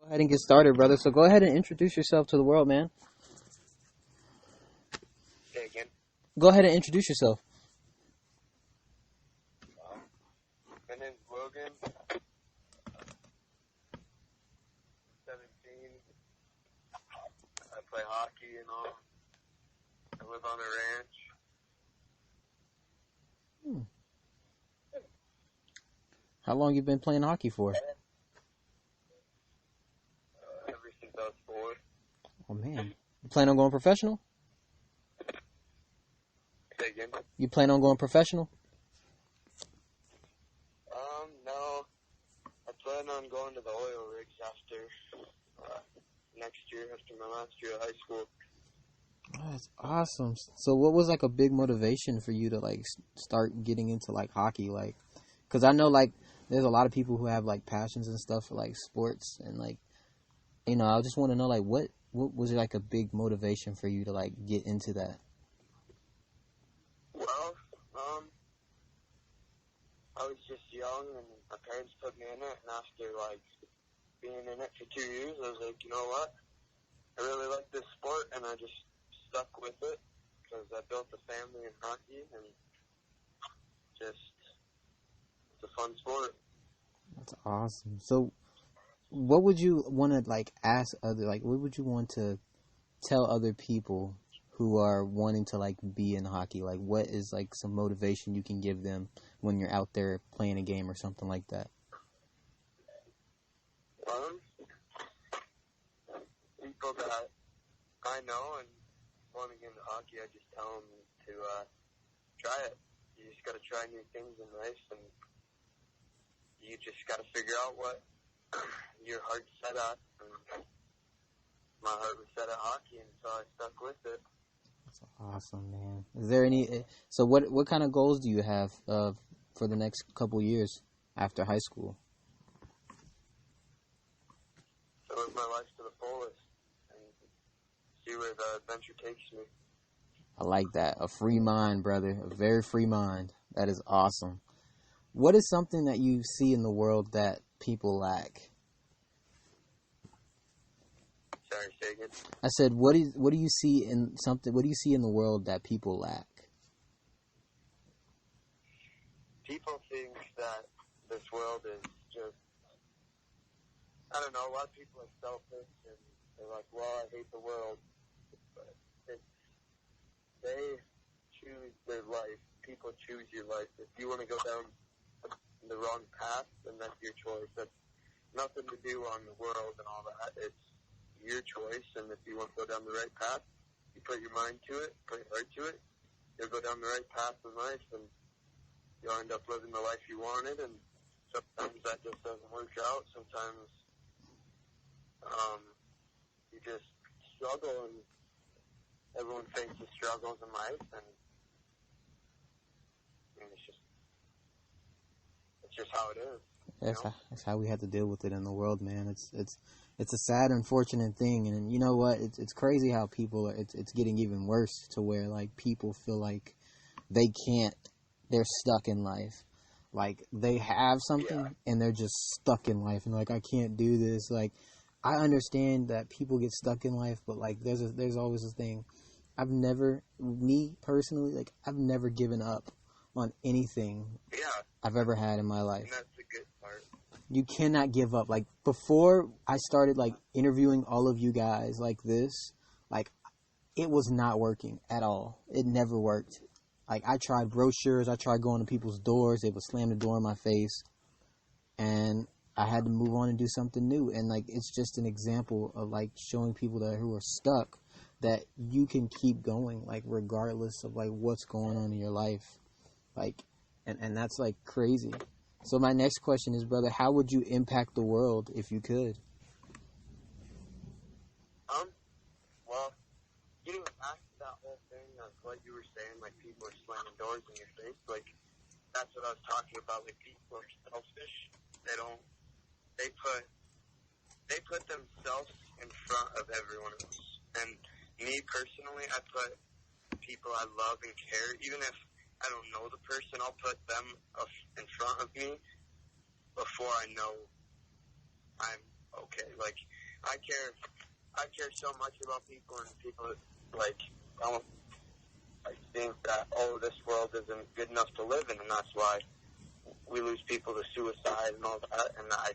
ahead and get started, brother. So go ahead and introduce yourself to the world, man. Say again. Go ahead and introduce yourself. My name's Logan. 17. I play hockey and all. I live on a ranch. How long you been playing hockey for? Ever since I was 4. Oh man, you plan on going professional? Say again. You plan on going professional? No. I plan on going to the oil rigs after next year, after my last year of high school. Oh, that's awesome. So what was like a big motivation for you to like start getting into like hockey? Like, cause I know like there's a lot of people who have like passions and stuff for like sports and like, I just want to know like what was like a big motivation for you to like get into that? Well, I was just young and my parents put me in it, and after like being in it for 2 years, I was like, you know what? I really like this sport, and I just stuck with it because I built a family in hockey, and just it's a fun sport. That's awesome. So what would you want to like ask what would you want to tell other people who are wanting to like be in hockey? Like what is like some motivation you can give them when you're out there playing a game or something like that? People that I know and want to get into hockey, I just tell them to try it. You just got to try new things in life, and you just got to figure out what your heart's set at. And my heart was set at hockey, and so I stuck with it. That's awesome, man. Is there so what kind of goals do you have for the next couple years after high school? To live my life to the fullest and see where the adventure takes me. I like that. A free mind, brother. A very free mind. That is awesome. What is something that you see in the world that people lack? Sorry, say again. I said, what do you see in the world that people lack? People think that this world is just, I don't know, a lot of people are selfish and they're like, well, I hate the world. But they choose their life. People choose your life. If you want to go down the wrong path, then that's your choice. That's nothing to do on the world and all that. It's your choice, and if you want to go down the right path, you put your mind to it, put your heart to it, you'll go down the right path in life, and you'll end up living the life you wanted, and sometimes that just doesn't work out. Sometimes you just struggle, and everyone faces struggles in life, and it's just how it is. That's how we have to deal with it in the world, man. It's a sad, unfortunate thing, and you know what? It's crazy how people are. It's getting even worse to where like people feel like they can't. They're stuck in life. Like they have something and they're just stuck in life, and like I can't do this. Like I understand that people get stuck in life, but like there's always this thing. Me personally, like I've never given up on anything I've ever had in my life. And that's the good part. You cannot give up. Like before I started like interviewing all of you guys like this, like it was not working at all. It never worked. Like I tried brochures, I tried going to people's doors, they would slam the door in my face, and I had to move on and do something new. And like it's just an example of like showing people who are stuck that you can keep going, like regardless of like what's going on in your life. Like and that's like crazy. So my next question is, brother, how would you impact the world if you could? Well, getting back to that whole thing of what you were saying, like people are slamming doors in your face, like that's what I was talking about. Like people are selfish. They put themselves in front of everyone else. And me personally, I put people I love and care, even if I don't know the person, I'll put them in front of me before I know I'm okay. Like, I care so much about people, and people like don't think that this world isn't good enough to live in, and that's why we lose people to suicide and all that. And I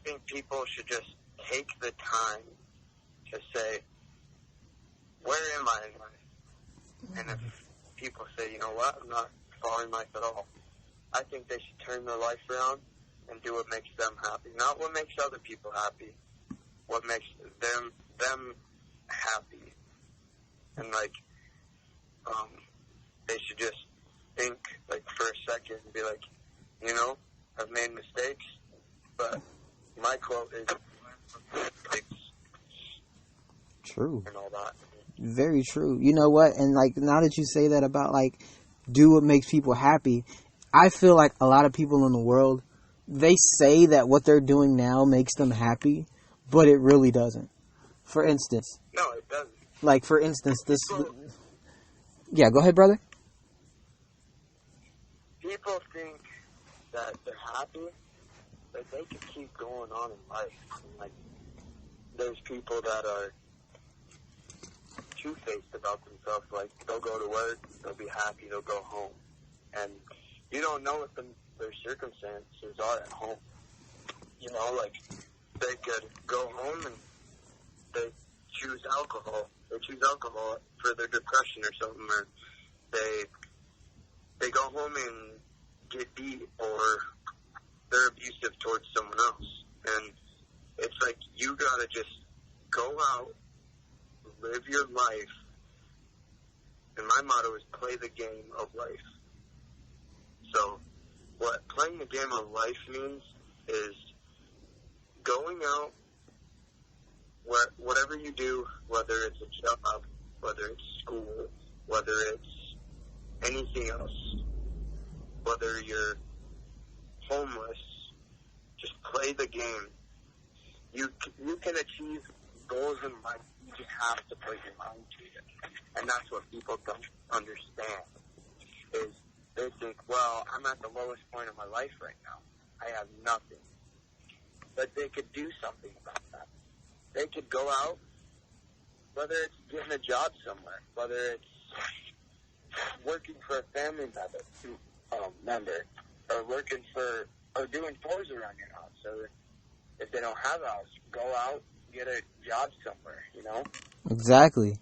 think people should just take the time to say, where am I in life? And if people say, you know what, I'm not following life at all, I think they should turn their life around and do what makes them happy, not what makes other people happy, what makes them happy. And like, they should just think like for a second and be like, you know, I've made mistakes, but my quote is mistakes. True. And all that. Very true. You know what? And like, now that you say that about like, do what makes people happy, I feel like a lot of people in the world, they say that what they're doing now makes them happy, but it really doesn't. For instance. No, it doesn't. Like, for instance, this... Yeah, go ahead, brother. People think that they're happy, but they can keep going on in life. And like, there's people that are two-faced about themselves. Like, they'll go to work, they'll be happy, they'll go home. And you don't know what their circumstances are at home. You know, like, they could go home and they choose alcohol. They choose alcohol for their depression or something, or they go home and get beat, or they're abusive towards someone else. And it's like, you gotta just go out, live your life. And my motto is play the game of life. So what playing the game of life means is going out, whatever you do, whether it's a job, whether it's school, whether it's anything else, whether you're homeless, just play the game. You can achieve goals in life. You just have to put your mind to it. And that's what people don't understand, is they think, well, I'm at the lowest point of my life right now. I have nothing. But they could do something about that. They could go out, whether it's getting a job somewhere, whether it's working for a family member, or working or doing chores around your house. So if they don't have a house, go out, get a job somewhere, you know? Exactly.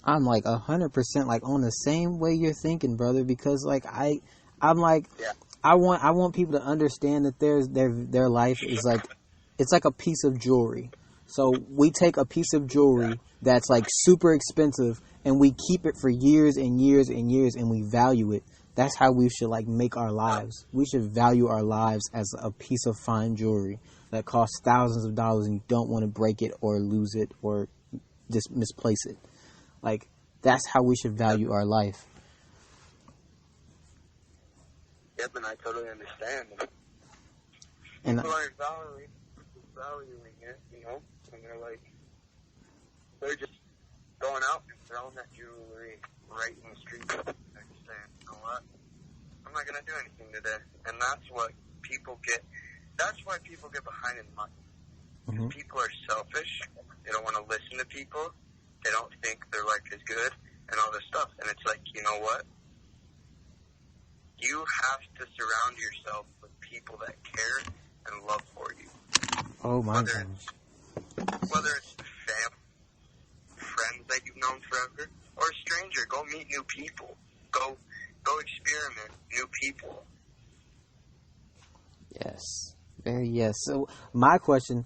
I'm like 100% like on the same way you're thinking, brother, because like I'm like, yeah. I want people to understand that their life is like, it's like a piece of jewelry. So we take a piece of jewelry that's like super expensive and we keep it for years and years and years and we value it. That's how we should like make our lives. We should value our lives as a piece of fine jewelry that costs thousands of dollars and you don't want to break it or lose it or just misplace it. Like, that's how we should value our life. Yep, and I totally understand. And people aren't valuing it, you know? And they're just going out and throwing that jewelry right in the street. They're just saying, you know what? I'm not going to do anything today. And that's why people get behind in money. mm-hmm. People are selfish. They don't want to listen to people. They don't think their life is good and all this stuff. And it's like, you know what? You have to surround yourself with people that care and love for you. Oh my gosh. Whether it's family, friends that you've known forever, or a stranger, go meet new people. Go experiment new people. Yes. Very yes. So my question,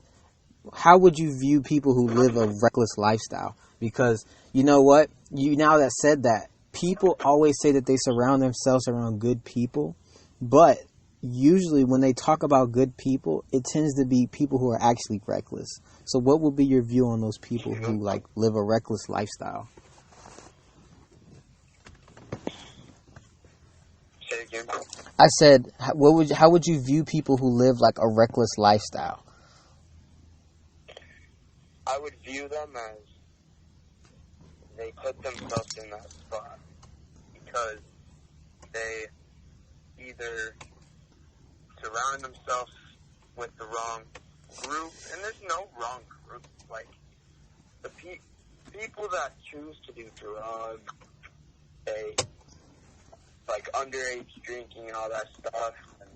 how would you view people who live a reckless lifestyle? Because you know what? You now that said that, people always say that they surround themselves around good people, but usually when they talk about good people, it tends to be people who are actually reckless. So what would be your view on those people who like live a reckless lifestyle? Say it again. I said, how would you view people who live like a reckless lifestyle? I would view them as they put themselves in that spot because they either surrounded themselves with the wrong group, and there's no wrong like, the people that choose to do drugs, like underage drinking and all that stuff, and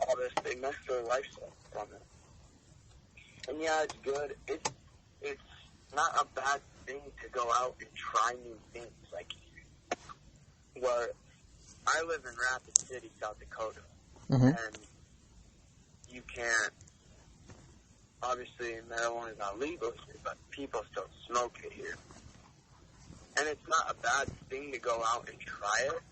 all this, they mess their lifestyle from it. And yeah, it's good. It's not a bad thing to go out and try new things. Like, where I live in Rapid City, South Dakota, and you can't, obviously marijuana is not legal here, but people still smoke it here. And it's not a bad thing to go out and try it,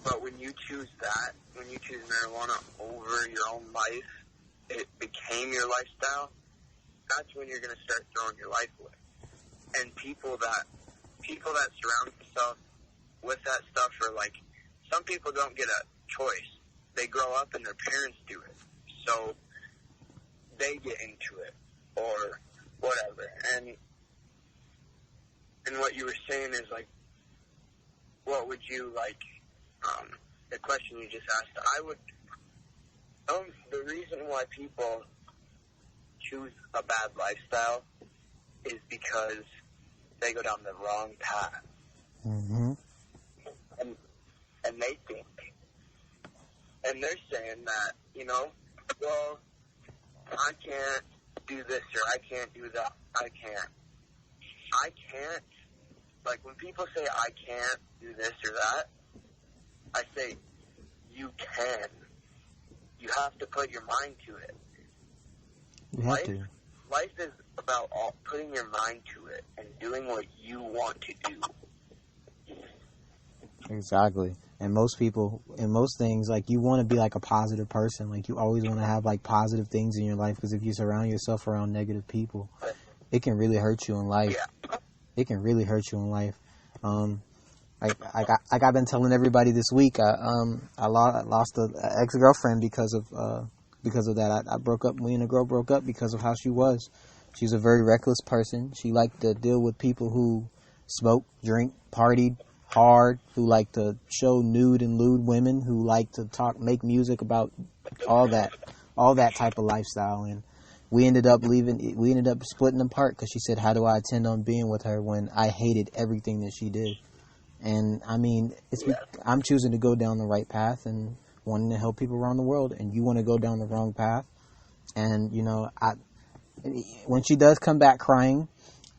but when you choose that, when you choose marijuana over your own life, it became your lifestyle, that's when you're going to start throwing your life away. And people that surround themselves with that stuff are like, some people don't get a choice. They grow up and their parents do it. So they get into it or whatever. And what you were saying is like, what would you like, the question you just asked, the reason why people choose a bad lifestyle is because they go down the wrong path. Mm-hmm. And they think, and they're saying that, well, I can't do this or I can't do that. I can't. Like, when people say I can't do this or that, I say, you can. You have to put your mind to it. You have to. Life is about putting your mind to it and doing what you want to do. Exactly. And most people, in most things, like, you want to be like a positive person. Like, you always want to have like positive things in your life, because if you surround yourself around negative people, it can really hurt you in life. Yeah. It can really hurt you in life. Like I've been telling everybody this week, I lost an ex-girlfriend because of that. I broke up. Me and a girl broke up because of how she was. She's a very reckless person. She liked to deal with people who smoke, drink, partied hard, who like to show nude and lewd women, who like to make music about all that type of lifestyle. And we ended up splitting apart because she said, how do I intend on being with her when I hated everything that she did? And I mean, I'm choosing to go down the right path and wanting to help people around the world, and you want to go down the wrong path. And when she does come back crying,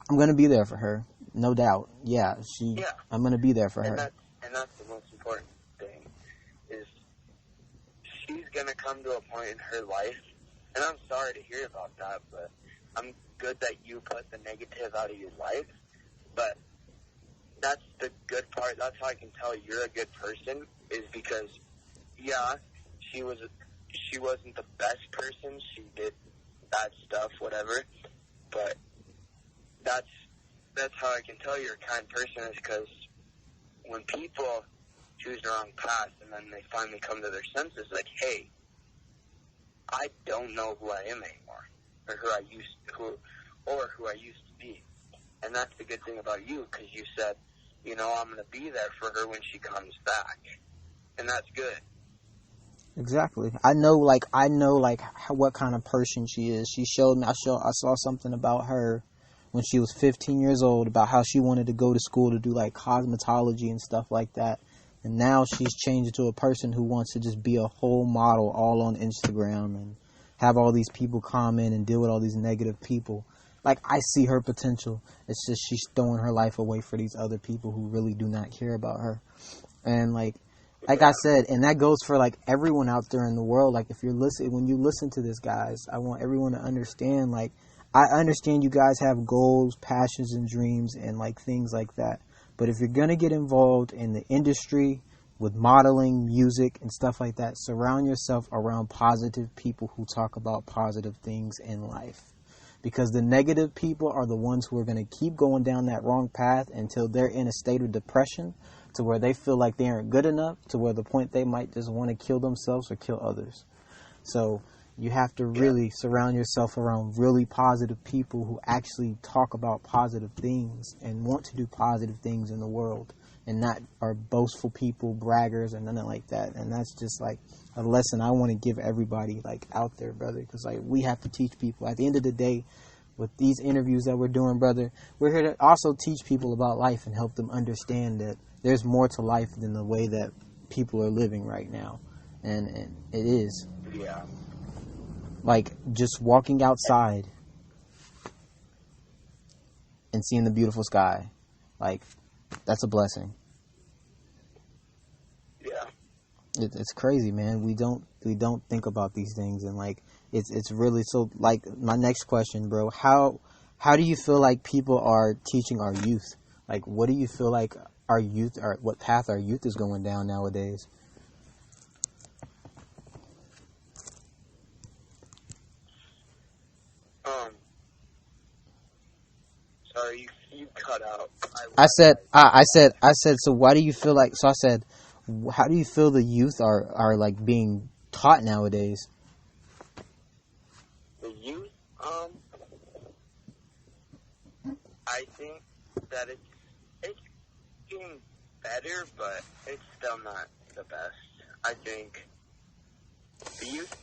I'm gonna be there for her, no doubt. I'm gonna be there for her. And that's the most important thing, is she's gonna come to a point in her life, and I'm sorry to hear about that, but I'm good that you put the negative out of your life. But that's the good part. That's how I can tell you're a good person, is because, she wasn't the best person. She did bad stuff, whatever. But that's how I can tell you're a kind person, is because when people choose the wrong path and then they finally come to their senses, like, hey, I don't know who I am anymore, or who I used to be. And that's the good thing about you, because you said, I'm going to be there for her when she comes back. And that's good. Exactly. I know what kind of person she is. She showed me, I saw something about her when she was 15 years old, about how she wanted to go to school to do like cosmetology and stuff like that. And now she's changed into a person who wants to just be a whole model all on Instagram and have all these people comment and deal with all these negative people. Like, I see her potential. It's just she's throwing her life away for these other people who really do not care about her. And like I said, and that goes for like everyone out there in the world. Like, when you listen to this, guys, I want everyone to understand, like, I understand you guys have goals, passions, and dreams and like things like that. But if you're going to get involved in the industry with modeling, music, and stuff like that, surround yourself around positive people who talk about positive things in life. Because the negative people are the ones who are going to keep going down that wrong path until they're in a state of depression, to where they feel like they aren't good enough, to where the point they might just want to kill themselves or kill others. So you have to really surround yourself around really positive people who actually talk about positive things and want to do positive things in the world, and not are boastful people, braggers, or nothing like that. And that's just like a lesson I want to give everybody, like, out there, brother, because like we have to teach people. At the end of the day, with these interviews that we're doing, brother, we're here to also teach people about life and help them understand that there's more to life than the way that people are living right now. And it is. Yeah. Like, just walking outside and seeing the beautiful sky. Like, that's a blessing. Yeah. It's crazy, man. We don't think about these things, and like it's really so. Like, my next question, bro, how do you feel like people are teaching our youth? Like, what do you feel like our youth are? What path our youth is going down nowadays? Sorry, you cut out. I said. So why do you feel like? So I said, how do you feel the youth are like being taught nowadays? The youth, I think that it's getting better, but it's still not the best. I think the youth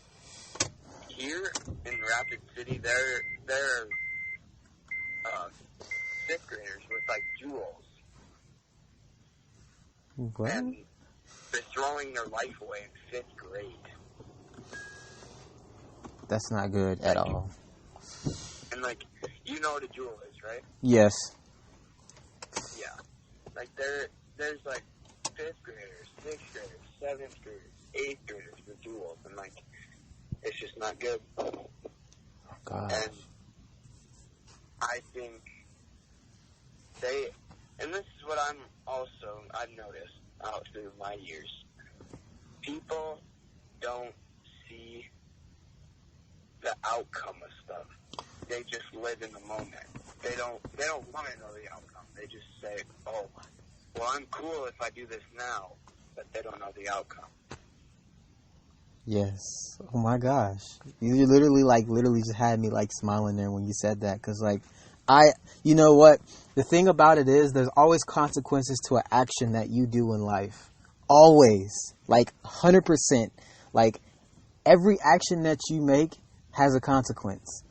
here in Rapid City, they're fifth graders with like jewels, What? and they're throwing their life away in fifth grade. That's not good at all. And like, you know what a jewel is, right? Yes. Yeah. Like there's like fifth graders, sixth graders, seventh graders, eighth graders with jewels, and like it's just not good. God. And I think and this is what I've noticed out through my years. People don't see the outcome of stuff. They just live in the moment. They don't want to know the outcome. They just say, "Oh, well, I'm cool if I do this now," but they don't know the outcome. Yes. Oh my gosh. You literally just had me like smiling there when you said that, because like you know what? The thing about it is, there's always consequences to an action that you do in life. Always. Like 100%. Like, every action that you make has a consequence.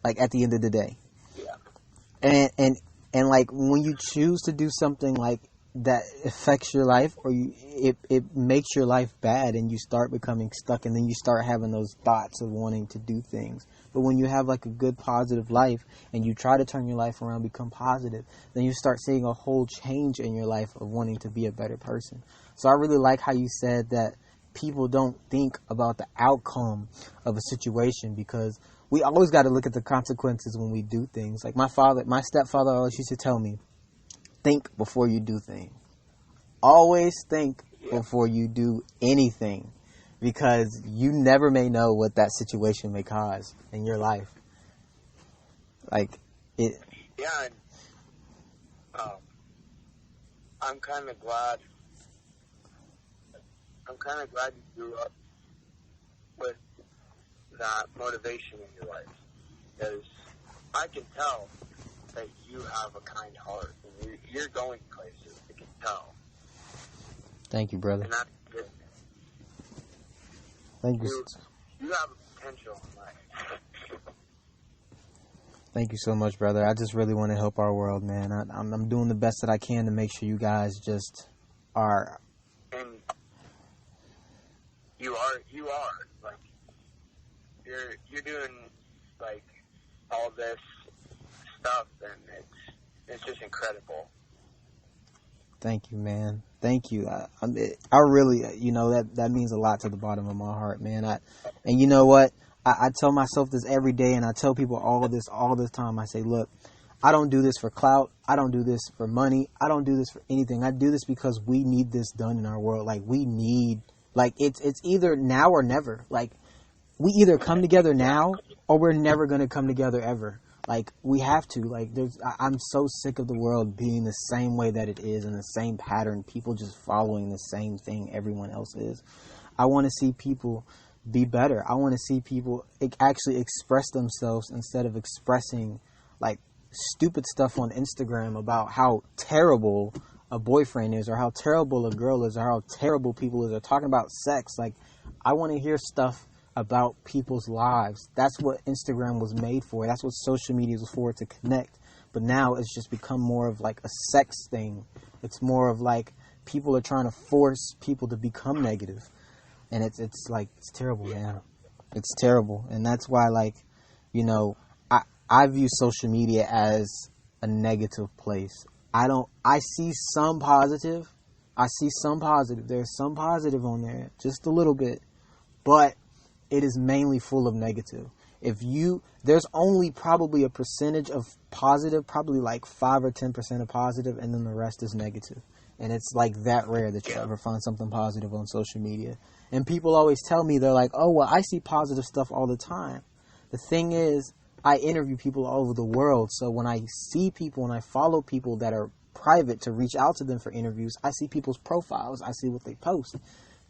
Like, at the end of the day. Yeah. And like, when you choose to do something like that affects your life, or it makes your life bad, and you start becoming stuck, and then you start having those thoughts of wanting to do things. But when you have like a good positive life, and you try to turn your life around, become positive, then you start seeing a whole change in your life of wanting to be a better person. So I really like how you said that people don't think about the outcome of a situation, because we always got to look at the consequences when we do things. Like, my stepfather always used to tell me, think before you do things. Always think before you do anything, because you never may know what that situation may cause in your life. Like, it. Yeah, and I'm kind of glad you grew up with that motivation in your life, because I can tell that you have a kind heart, and you're going places. I can tell. Thank you, brother. And that's good. Thank you. You have a potential in life. Thank you so much, brother. I just really want to help our world, man. I'm doing the best that I can to make sure you guys just are. And you are like you're doing like all this stuff, and it's just incredible. Thank you, man. Thank you. I really, that means a lot to the bottom of my heart, man. And you know what? I tell myself this every day, and I tell people all this time. I say, look, I don't do this for clout. I don't do this for money. I don't do this for anything. I do this because we need this done in our world. Like, we need, like, it's either now or never. Like, we either come together now, or we're never going to come together ever. Like, we have to. Like, I'm so sick of the world being the same way that it is, in the same pattern. People just following the same thing everyone else is. I want to see people be better. I want to see people actually express themselves, instead of expressing like stupid stuff on Instagram about how terrible a boyfriend is, or how terrible a girl is, or how terrible people is, or talking about sex. Like, I want to hear stuff about people's lives. That's what Instagram was made for. That's what social media was for, to connect. But now it's just become more of like a sex thing. It's more of like people are trying to force people to become negative. And it's like, it's terrible, man. It's terrible. And that's why, like, you know, I view social media as a negative place. I see some positive. There's some positive on there, just a little bit. But it is mainly full of negative. There's only probably a percentage of positive, probably like 5 or 10% of positive, and then the rest is negative. And it's like that rare that you ever find something positive on social media. And people always tell me, they're like, oh, well, I see positive stuff all the time. The thing is, I interview people all over the world. So when I see people and I follow people that are private to reach out to them for interviews, I see people's profiles. I see what they post.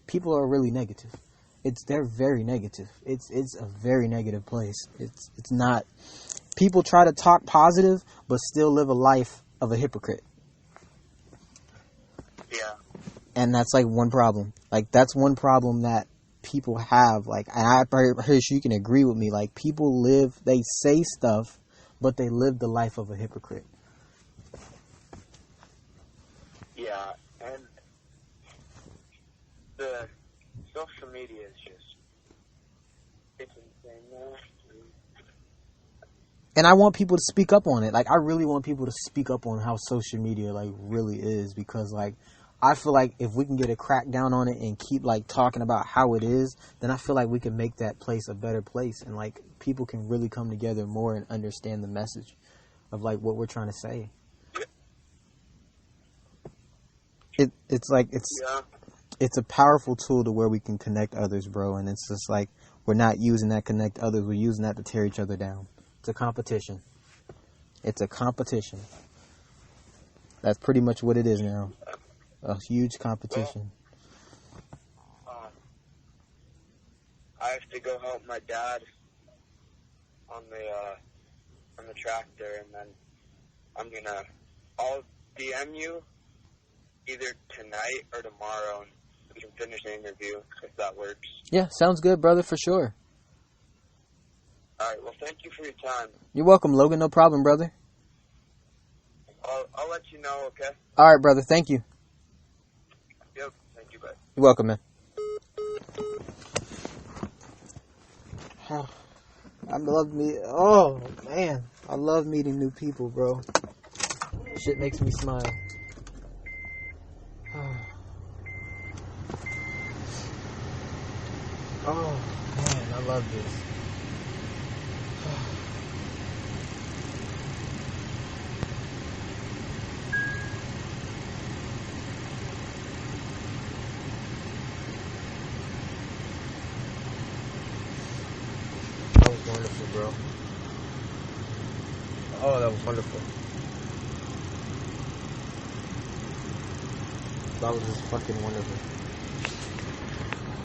People are really negative. They're very negative. It's a very negative place. It's not. People try to talk positive, but still live a life of a hypocrite. Yeah. And that's like one problem. Like, that's one problem that people have. Like, and I'm pretty sure you can agree with me. Like, people they say stuff, but they live the life of a hypocrite. Yeah, and the social media is just, it's insane now. And I want people to speak up on it. Like, I really want people to speak up on how social media, like, really is. Because, like, I feel like if we can get a crackdown on it and keep, like, talking about how it is, then I feel like we can make that place a better place. And, like, people can really come together more and understand the message of, like, what we're trying to say. It's a powerful tool to where we can connect others, bro. And it's just like, we're not using that to connect others. We're using that to tear each other down. It's a competition. That's pretty much what it is now. A huge competition. Well, I have to go help my dad on the tractor, and then I'll DM you either tonight or tomorrow, and we can finish the interview if that works. Yeah, sounds good, brother, for sure. All right, well, thank you for your time. You're welcome, Logan. No problem, brother. I'll let you know, okay? All right, brother. Thank you. Yep, thank you, bye. You're welcome, man. I love meeting new people, bro. Shit makes me smile. Oh, man, I love this. That was wonderful, bro. Oh, that was wonderful. That was just fucking wonderful.